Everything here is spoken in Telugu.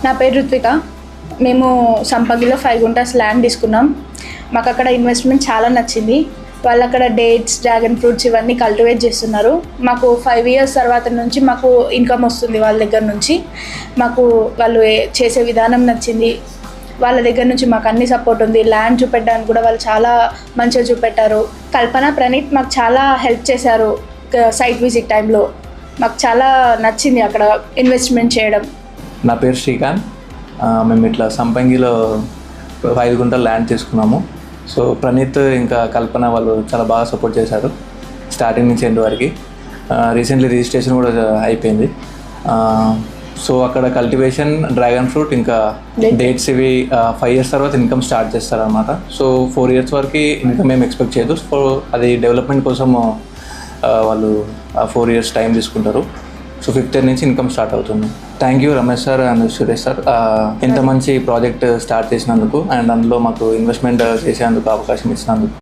నా పేరు రుత్విక. మేము సంపంగిలో 5 గుంటాస్ ల్యాండ్ తీసుకున్నాం. మాకు అక్కడ ఇన్వెస్ట్మెంట్ చాలా నచ్చింది. వాళ్ళు అక్కడ డేట్స్, డ్రాగన్ ఫ్రూట్స్ ఇవన్నీ కల్టివేట్ చేస్తున్నారు. మాకు 5 ఇయర్స్ తర్వాత నుంచి మాకు ఇన్కమ్ వస్తుంది వాళ్ళ దగ్గర నుంచి. మాకు వాళ్ళు చేసే విధానం నచ్చింది. వాళ్ళ దగ్గర నుంచి మాకు అన్ని సపోర్ట్ ఉంది. ల్యాండ్ చూపెట్టడానికి కూడా వాళ్ళు చాలా మంచిగా చూపెట్టారు. కల్పన, ప్రణీత్ మాకు చాలా హెల్ప్ చేశారు. సైట్ విజిట్ టైంలో మాకు చాలా నచ్చింది అక్కడ ఇన్వెస్ట్మెంట్ చేయడం. నా పేరు శ్రీకాంత్. మేము ఇట్లా సంపంగిలో 5 గుంటల ల్యాండ్ తీసుకున్నాము. సో ప్రణీత్ ఇంకా కల్పన వాళ్ళు చాలా బాగా సపోర్ట్ చేశారు స్టార్టింగ్ నుంచి ఎండ్ వరకు. రీసెంట్లీ రిజిస్ట్రేషన్ కూడా అయిపోయింది. సో అక్కడ కల్టివేషన్, డ్రాగన్ ఫ్రూట్ ఇంకా డేట్స్ ఇవి 5 ఇయర్స్ తర్వాత ఇన్కమ్ స్టార్ట్ చేస్తారనమాట. సో 4 ఇయర్స్ వరకు ఇన్కమ్ ఏం ఎక్స్పెక్ట్ చేయదు. సో అది డెవలప్మెంట్ కోసం వాళ్ళు 4 ఇయర్స్ టైం తీసుకుంటారు. సో 5th ఇయర్ నుంచి ఇన్కమ్ స్టార్ట్ అవుతుంది. Thank you Ramesh sir and Suresh sir, ఇంత మంచి ప్రాజెక్ట్ స్టార్ట్ చేసినందుకు అండ్ అందులో మాకు ఇన్వెస్ట్మెంట్ చేసేందుకు అవకాశం ఇచ్చినందుకు.